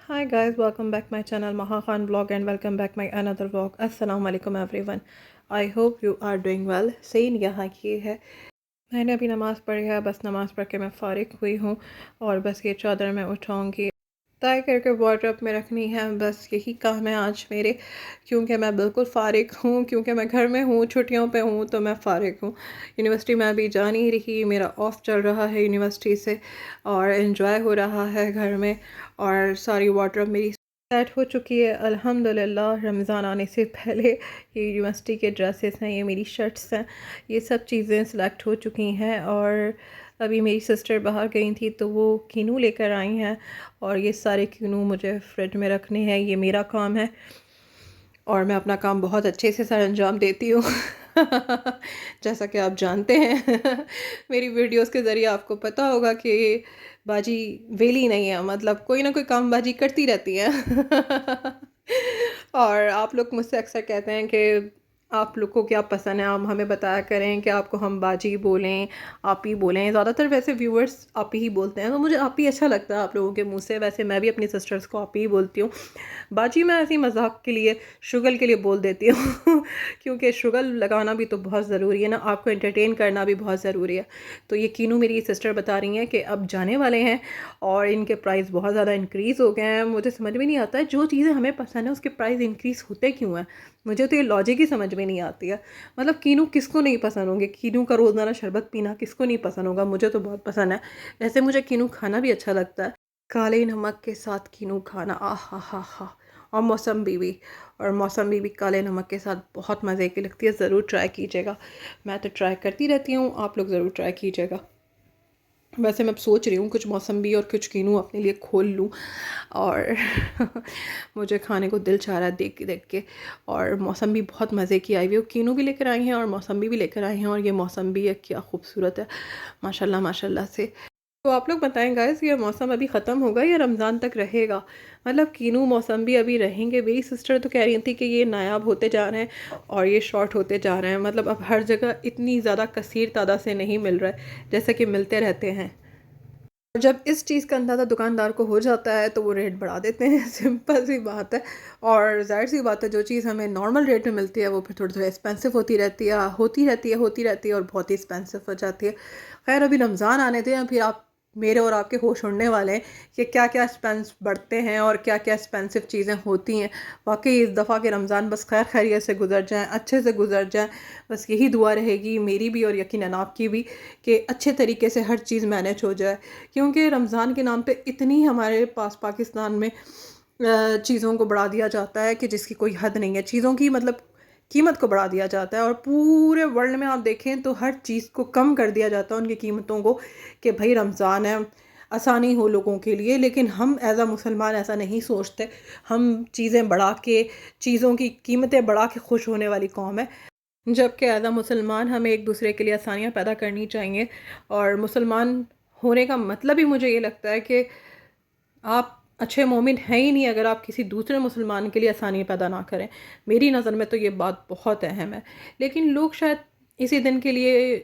Hi guys, welcome back my channel Maha Khan vlog and welcome back my another vlog. Assalamu alaikum everyone. I hope you are doing well. Scene यहाँ की है, मैंने अभी नमाज़ पढ़ी है, बस नमाज़ पढ़ के मैं फ़ारिग हुई हूँ और बस ये चादर मैं उठाऊँगी, तय करके वार्डरोब में रखनी है। बस यही काम है आज मेरे, क्योंकि मैं बिल्कुल फ़ारिग हूँ, क्योंकि मैं घर में हूँ, छुट्टियों पे हूँ, तो मैं फ़ारिग हूँ। यूनिवर्सिटी में अभी जा नहीं रही, मेरा ऑफ़ चल रहा है यूनिवर्सिटी से और इन्जॉय हो रहा है घर में। और सारी वार्डरोब मेरी सेट हो चुकी है अल्हम्दुलिल्लाह। रमज़ान आने से पहले ये यूनिवर्सिटी के ड्रेसेस हैं, ये मेरी शर्ट्स हैं, ये सब चीज़ें सिलेक्ट हो चुकी हैं। और अभी मेरी सिस्टर बाहर गई थी तो वो कीनू लेकर आई हैं और ये सारे कीनू मुझे फ्रिज में रखने हैं, ये मेरा काम है और मैं अपना काम बहुत अच्छे से सर अंजाम देती हूँ। जैसा कि आप जानते हैं मेरी वीडियोस के ज़रिए आपको पता होगा कि बाजी वेली नहीं है, मतलब कोई ना कोई काम बाजी करती रहती है। और आप लोग मुझसे अक्सर कहते हैं कि आप लोग को क्या पसंद है, आप हमें बताया करें कि आपको हम बाजी बोलें, आप ही बोलें। ज़्यादातर वैसे व्यूअर्स आप ही बोलते हैं, तो मुझे आप ही अच्छा लगता है आप लोगों के मुंह से। वैसे मैं भी अपनी सिस्टर्स को आप ही बोलती हूँ। बाजी मैं ऐसी मजाक के लिए, शुगल के लिए बोल देती हूँ क्योंकि शुगल लगाना भी तो बहुत ज़रूरी है ना, आपको एंटरटेन करना भी बहुत ज़रूरी है। तो ये कीनू मेरी सिस्टर बता रही हैं कि अब जाने वाले हैं और इनके प्राइस बहुत ज़्यादा इंक्रीज़ हो गए हैं। मुझे समझ में नहीं आता है, जो चीज़ें हमें पसंद है उसके प्राइस इंक्रीज़ होते क्यों हैं, मुझे तो ये लॉजिक ही समझ में नहीं आती है। मतलब कीनू किसको नहीं पसंद होंगे, कीनू का रोज़ाना शरबत पीना किसको नहीं पसंद होगा, मुझे तो बहुत पसंद है। वैसे मुझे कीनू खाना भी अच्छा लगता है, काले नमक के साथ कीनू खाना, आ हा हा हा। और मौसम्बी भी, और मौसम्बी भी काले नमक के साथ बहुत मज़े की लगती है, ज़रूर ट्राई कीजिएगा। मैं तो ट्राई करती रहती हूँ, आप लोग ज़रूर ट्राई कीजिएगा। वैसे मैं अब सोच रही हूँ कुछ मौसम्बी और कुछ कीनू अपने लिए खोल लूँ और मुझे खाने को दिल चाह रहा है देख देख के। और मौसम्बी बहुत मज़े की आई हुई है, कीनू भी लेकर आई हैं और मौसम्बी भी लेकर आई हैं। और ये मौसम्बी है, क्या खूबसूरत है माशाल्लाह माशाल्लाह से। तो आप लोग बताएं गाइस, ये मौसम अभी ख़त्म होगा या रमज़ान तक रहेगा? मतलब कीनू मौसम्बी अभी रहेंगे? मेरी सिस्टर तो कह रही थी कि ये नायाब होते जा रहे हैं और ये शॉर्ट होते जा रहे हैं, मतलब अब हर जगह इतनी ज़्यादा कसीर तादाद से नहीं मिल रहा है जैसे कि मिलते रहते हैं। जब इस चीज़ का अंदाज़ा दुकानदार को हो जाता है तो वो रेट बढ़ा देते हैं। सिंपल सी बात है। और ज़ाहिर सी बात है, जो चीज़ हमें नॉर्मल रेट में मिलती है वो फिर थोड़ी थोड़ी एक्सपेंसिव होती रहती है, होती रहती है और बहुत ही एक्सपेंसिव हो जाती है। खैर अभी रमज़ान आने दें, फिर आप मेरे और आपके होश उड़ने वाले हैं कि क्या क्या एक्सपेंस बढ़ते हैं और क्या क्या एक्सपेंसिव चीज़ें होती हैं। वाकई इस दफ़ा के रमज़ान बस खैर खैरियत से गुजर जाएँ, अच्छे से गुजर जाएँ, बस यही दुआ रहेगी मेरी भी और यकीनन आपकी भी, कि अच्छे तरीके से हर चीज़ मैनेज हो जाए। क्योंकि रमज़ान के नाम पे इतनी हमारे पास पाकिस्तान में चीज़ों को बढ़ा दिया जाता है कि जिसकी कोई हद नहीं है। चीज़ों की मतलब कीमत को बढ़ा दिया जाता है और पूरे वर्ल्ड में आप देखें तो हर चीज़ को कम कर दिया जाता है, उनकी कीमतों को, कि भाई रमज़ान है, आसानी हो लोगों के लिए। लेकिन हम एज़ अ मुसलमान ऐसा नहीं सोचते, हम चीज़ें बढ़ा के, चीज़ों की कीमतें बढ़ा के खुश होने वाली कौम है। जबकि एज़ अ मुसलमान हमें एक दूसरे के लिए आसानियाँ पैदा करनी चाहिए। और मुसलमान होने का मतलब ही मुझे ये लगता है कि आप अच्छे मोमिन हैं ही नहीं अगर आप किसी दूसरे मुसलमान के लिए आसानियाँ पैदा ना करें। मेरी नज़र में तो ये बात बहुत अहम है। लेकिन लोग शायद इसी दिन के लिए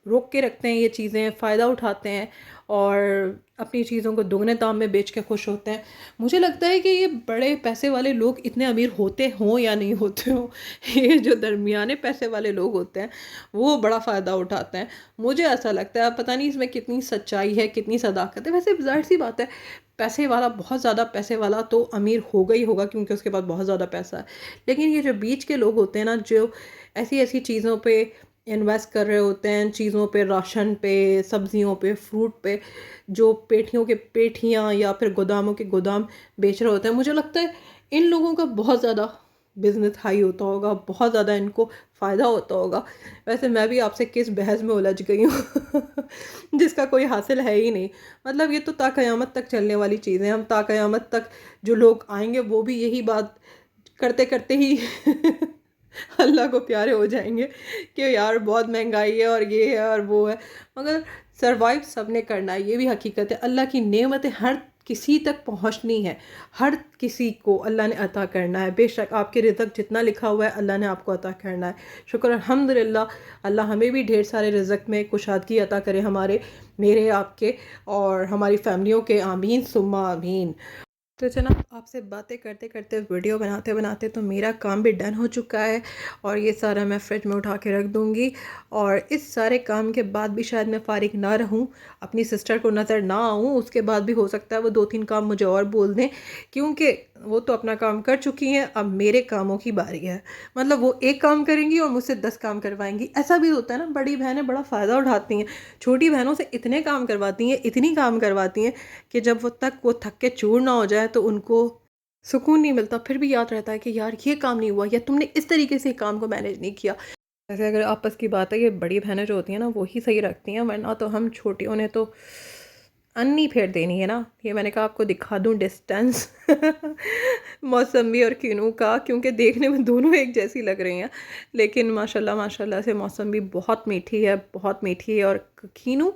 रोक के रखते हैं, ये चीज़ें फ़ायदा उठाते हैं और अपनी चीज़ों को दुगने दाम में बेच के खुश होते हैं। मुझे लगता है कि ये बड़े पैसे वाले लोग इतने अमीर होते हों या नहीं होते हों, ये जो दरमियाने पैसे वाले लोग होते हैं वो बड़ा फ़ायदा उठाते हैं। मुझे ऐसा लगता है, पता नहीं इसमें कितनी सच्चाई है, कितनी सदाकत है। वैसे ज़ाहिर सी बात है, पैसे वाला, बहुत ज़्यादा पैसे वाला तो अमीर होगा ही होगा क्योंकि उसके पास बहुत ज़्यादा पैसा है। लेकिन ये जो बीच के लोग होते हैं ना, जो ऐसी ऐसी चीज़ों पे इन्वेस्ट कर रहे होते हैं, चीज़ों पे, राशन पे, सब्जियों पे, फ्रूट पे, जो पेटियों के पेटियाँ या फिर गोदामों के गोदाम बेच रहे होते हैं, मुझे लगता है इन लोगों का बहुत ज़्यादा बिजनेस हाई होता होगा, बहुत ज़्यादा इनको फ़ायदा होता होगा। वैसे मैं भी आपसे किस बहस में उलझ गई हूँ जिसका कोई हासिल है ही नहीं। मतलब ये तो ता क़यामत तक चलने वाली चीज़ें, हम ता क़यामत तक जो लोग आएंगे वो भी यही बात करते करते ही अल्लाह को प्यारे हो जाएंगे कि यार बहुत महंगाई है और ये है और वो है। मगर सरवाइव सब ने करना है, ये भी हकीकत है। अल्लाह की नेमतें हर किसी तक पहुंचनी है, हर किसी को अल्लाह ने अता करना है। बेशक आपके रिज़्क़ जितना लिखा हुआ है अल्लाह ने आपको अता करना है। शुक्र अल्हम्दुलिल्लाह, अल्लाह हमें भी ढेर सारे रिज़्क़ में कुशादगी अता करे, हमारे, मेरे, आपके और हमारी फैमिलियों के। आमीन सुम्मा आमीन। तो जनाब, आपसे बातें करते करते, वीडियो बनाते बनाते तो मेरा काम भी डन हो चुका है, और ये सारा मैं फ्रिज में उठा के रख दूँगी। और इस सारे काम के बाद भी शायद मैं फ़ारिग ना रहूँ, अपनी सिस्टर को नज़र ना आऊँ, उसके बाद भी हो सकता है वो 2-3 काम मुझे और बोल दें, क्योंकि वो तो अपना काम कर चुकी हैं, अब मेरे कामों की बारी है। मतलब वो एक काम करेंगी और मुझसे 10 काम करवाएँगी। ऐसा भी होता है ना, बड़ी बहनें बड़ा फ़ायदा उठाती हैं, छोटी बहनों से इतने काम करवाती हैं, इतनी काम करवाती हैं कि जब वो थक के चूर ना हो जाए तो उनको सुकून नहीं मिलता, फिर भी याद रहता है कि यार ये काम नहीं हुआ, या तुमने इस तरीके से काम को मैनेज नहीं किया। वैसे अगर आपस की बात है, ये बड़ी बहनें जो होती हैं ना, वो ही सही रखती हैं, वरना तो हम छोटियों ने तो अन्नी फेर देनी है ना। ये मैंने कहा आपको दिखा दूं डिस्टेंस मौसमी और कीनू का, क्योंकि देखने में दोनों एक जैसी लग रही हैं, लेकिन माशाल्लाह माशाल्लाह से मौसमी बहुत मीठी है, बहुत मीठी है, और कीनू,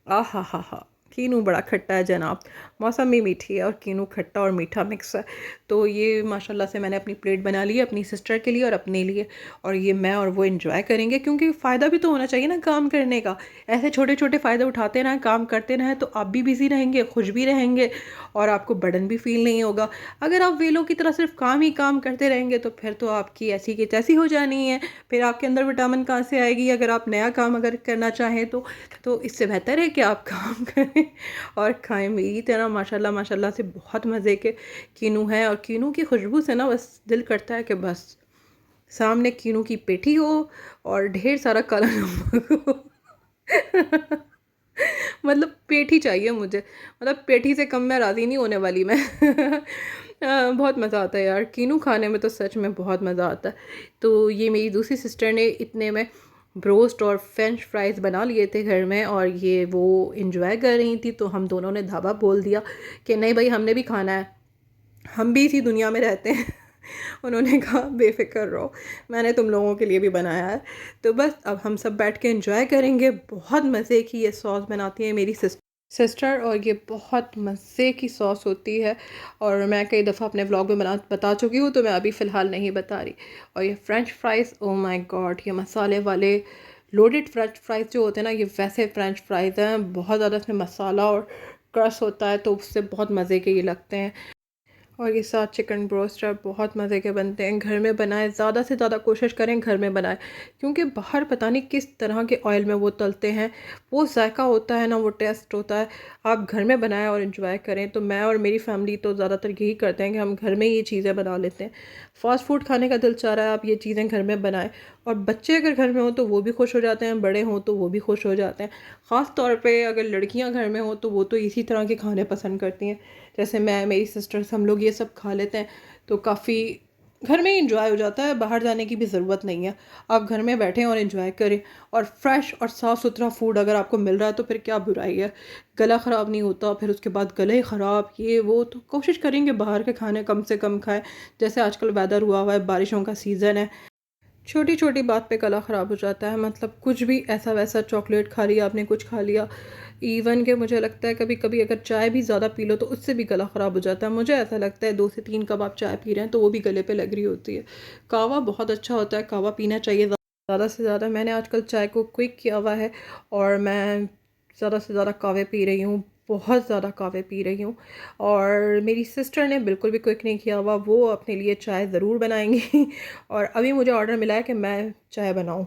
आ हा हा हा, कीनू बड़ा खट्टा है जनाब। मौसमी मीठी है और कीनू खट्टा और मीठा मिक्स है। तो ये माशाल्लाह से मैंने अपनी प्लेट बना ली है, अपनी सिस्टर के लिए और अपने लिए, और ये मैं और वो एंजॉय करेंगे, क्योंकि फ़ायदा भी तो होना चाहिए ना काम करने का। ऐसे छोटे छोटे फ़ायदे उठाते रहें, काम करते रहें, तो आप भी बिज़ी रहेंगे, खुश भी रहेंगे, और आपको बर्डन भी फ़ील नहीं होगा। अगर आप वेलों की तरह सिर्फ काम ही काम करते रहेंगे, तो फिर तो आपकी ऐसी की तैसी हो जानी है। फिर आपके अंदर विटामिन कहाँ से आएगी? अगर आप नया काम अगर करना चाहें तो इससे बेहतर है कि आप काम करें और खाएं। मेरी तरह माशाल्लाह माशाल्लाह से बहुत मज़े के कीनू हैं, और कीनू की खुशबू से ना बस दिल करता है कि बस सामने कीनू की पेठी हो और ढेर सारा काला नमक हो। मतलब पेठी चाहिए मुझे, मतलब पेठी से कम मैं राज़ी नहीं होने वाली मैं। बहुत मज़ा आता है यार, कीनू खाने में तो सच में बहुत मज़ा आता है। तो ये मेरी दूसरी सिस्टर ने इतने में ब्रोस्ट और फ्रेंच फ्राइज़ बना लिए थे घर में, और ये वो इंजॉय कर रही थी, तो हम दोनों ने धाबा बोल दिया कि नहीं भाई, हमने भी खाना है, हम भी इसी दुनिया में रहते हैं। उन्होंने कहा बेफ़िक्र रहो, मैंने तुम लोगों के लिए भी बनाया है। तो बस अब हम सब बैठ के एंजॉय करेंगे। बहुत मज़े की ये सॉस बनाती है मेरी सिस्टर, और ये बहुत मज़े की सॉस होती है, और मैं कई दफ़ा अपने व्लॉग में बता चुकी हूँ, तो मैं अभी फ़िलहाल नहीं बता रही। और ये French fries, oh my God, ये मसाले वाले लोडेड फ्रेंच फ्राइज़ जो होते हैं ना, ये वैसे फ्रेंच फ्राइज़ हैं, बहुत ज़्यादा इसमें मसाला और क्रस होता है, तो उससे बहुत मज़े के ये लगते हैं। और ये साथ चिकन ब्रोस्टर बहुत मज़े के बनते हैं, घर में बनाएं, ज़्यादा से ज़्यादा कोशिश करें घर में बनाएं, क्योंकि बाहर पता नहीं किस तरह के ऑयल में वो तलते हैं, वो जायका होता है ना, वो टेस्ट होता है। आप घर में बनाएं और इन्जॉय करें। तो मैं और मेरी फैमिली तो ज़्यादातर यही करते हैं कि हम घर में ये चीज़ें बना लेते हैं। फ़ास्ट फूड खाने का दिल चाह रहा है, आप ये चीज़ें घर में बनाएं, और बच्चे अगर घर में हो तो वो भी खुश हो जाते हैं, बड़े हों तो वो भी खुश हो जाते हैं। ख़ास तौर पे अगर लड़कियां घर में हो तो वो तो इसी तरह के खाने पसंद करती हैं। जैसे मैं, मेरी सिस्टर्स, हम लोग ये सब खा लेते हैं, तो काफ़ी घर में ही इंजॉय हो जाता है, बाहर जाने की भी ज़रूरत नहीं है। आप घर में बैठें और इंजॉय करें, और फ्रेश और साफ़ सुथरा फूड अगर आपको मिल रहा है तो फिर क्या बुराई है। गला ख़राब नहीं होता, फिर उसके बाद गले ख़राब ये वो, तो कोशिश करेंगे बाहर के खाने कम से कम खाएं। जैसे आजकल वेदर हुआ हुआ है, बारिशों का सीज़न है, छोटी छोटी बात पे गला ख़राब हो जाता है। मतलब कुछ भी ऐसा वैसा, चॉकलेट खा लिया आपने, कुछ खा लिया, इवन के मुझे लगता है कभी कभी अगर चाय भी ज़्यादा पी लो तो उससे भी गला ख़राब हो जाता है। मुझे ऐसा लगता है 2 से 3 कप आप चाय पी रहे हैं तो वो भी गले पे लग रही होती है। कावा बहुत अच्छा होता है, कावा पीना चाहिए ज़्यादा से ज़्यादा। मैंने आजकल चाय को क्विक किया हुआ है, और मैं ज़्यादा से ज़्यादा कावे पी रही हूँ, बहुत ज़्यादा कावे पी रही हूँ। और मेरी सिस्टर ने बिल्कुल भी क्विक नहीं किया हुआ, वो अपने लिए चाय ज़रूर बनाएंगी। और अभी मुझे ऑर्डर मिला है कि मैं चाय बनाऊँ,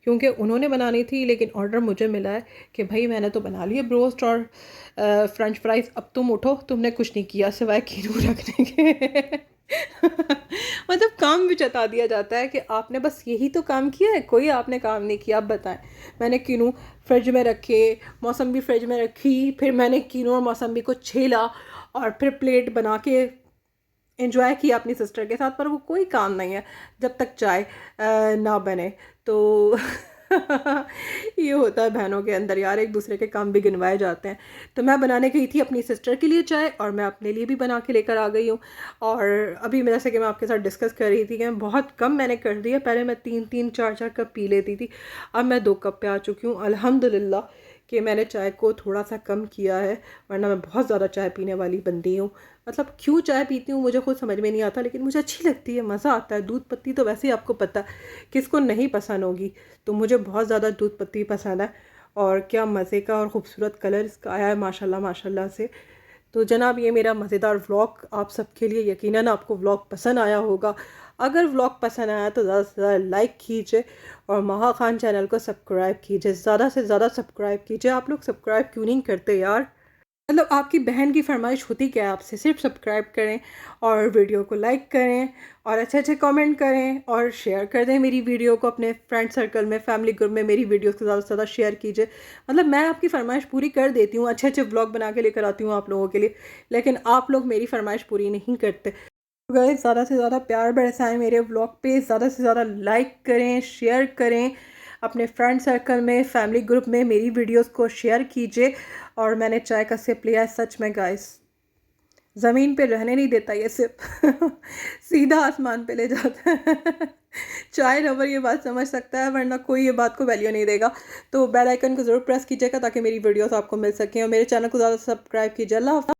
क्योंकि उन्होंने बनानी थी, लेकिन ऑर्डर मुझे मिला है कि भाई मैंने तो बना लिए ब्रोस्ट और फ्रेंच फ्राइज़, अब तुम उठो, तुमने कुछ नहीं किया सिवाय कीनू रखने के। मतलब काम भी जता दिया जाता है कि आपने बस यही तो काम किया है, कोई आपने काम नहीं किया। आप बताएं, मैंने कीनू फ्रिज में रखे, मौसम्बी फ्रिज में रखी, फिर मैंने कीनू और मौसम्बी को छीला, और फिर प्लेट बना के एंजॉय किया अपनी सिस्टर के साथ। पर वो कोई काम नहीं है जब तक चाय ना बने। तो ये होता है बहनों के अंदर यार, एक दूसरे के काम भी गिनवाए जाते हैं। तो मैं बनाने गई थी अपनी सिस्टर के लिए चाय, और मैं अपने लिए भी बना के लेकर आ गई हूँ। और अभी मैं, जैसे कि मैं आपके साथ डिस्कस कर रही थी कि बहुत कम मैंने कर दिया, पहले मैं 3-3 4-4 कप पी लेती थी, अब मैं 2 कप पे आ चुकी हूँ। अल्हम्दुलिल्लाह कि मैंने चाय को थोड़ा सा कम किया है, वरना मैं बहुत ज़्यादा चाय पीने वाली बंदी हूँ। मतलब क्यों चाय पीती हूँ मुझे खुद समझ में नहीं आता, लेकिन मुझे अच्छी लगती है, मज़ा आता है। दूध पत्ती तो वैसे ही आपको पता है किसको नहीं पसंद होगी, तो मुझे बहुत ज़्यादा दूध पत्ती पसंद है। और क्या मज़े का और ख़ूबसूरत कलर इसका आया है माशाल्लाह माशाल्लाह से। तो जनाब ये मेरा मज़ेदार व्लॉग आप सबके लिए, यकीनन आपको व्लॉग पसंद आया होगा। अगर व्लॉग पसंद आया तो ज़्यादा से ज़्यादा लाइक कीजिए और महा खान चैनल को सब्सक्राइब कीजिए, ज़्यादा से ज़्यादा सब्सक्राइब कीजिए। आप लोग सब्सक्राइब क्यों नहीं करते यार? मतलब आपकी बहन की फरमाइश होती क्या है आपसे? सिर्फ सब्सक्राइब करें और वीडियो को लाइक करें और अच्छे अच्छे कमेंट करें और शेयर कर दें मेरी वीडियो को अपने फ्रेंड सर्कल में, फैमिली ग्रुप में मेरी वीडियोस को ज़्यादा से ज़्यादा शेयर कीजिए। मतलब मैं आपकी फरमाइश पूरी कर देती हूँ, अच्छे अच्छे ब्लॉग बना के लेकर आती हूँ आप लोगों के लिए, लेकिन आप लोग मेरी फरमाइश पूरी नहीं करते। तो गाइस ज़्यादा से ज़्यादा प्यार बरसाएं मेरे ब्लॉग पे, ज़्यादा से ज़्यादा लाइक करें, शेयर करें, अपने फ्रेंड सर्कल में, फैमिली ग्रुप में मेरी वीडियोस को शेयर कीजिए। और मैंने चाय का सिप लिया है, सच में गाइस ज़मीन पे रहने नहीं देता ये सिप सीधा आसमान पे ले जाता है चाय लवर ये बात समझ सकता है, वरना कोई ये बात को वैल्यू नहीं देगा। तो बेल आइकन को ज़रूर प्रेस कीजिएगा ताकि मेरी वीडियोस आपको मिल सकें और मेरे चैनल को ज़्यादा सब्सक्राइब कीजिए। अल्लाह हाफ़िज़।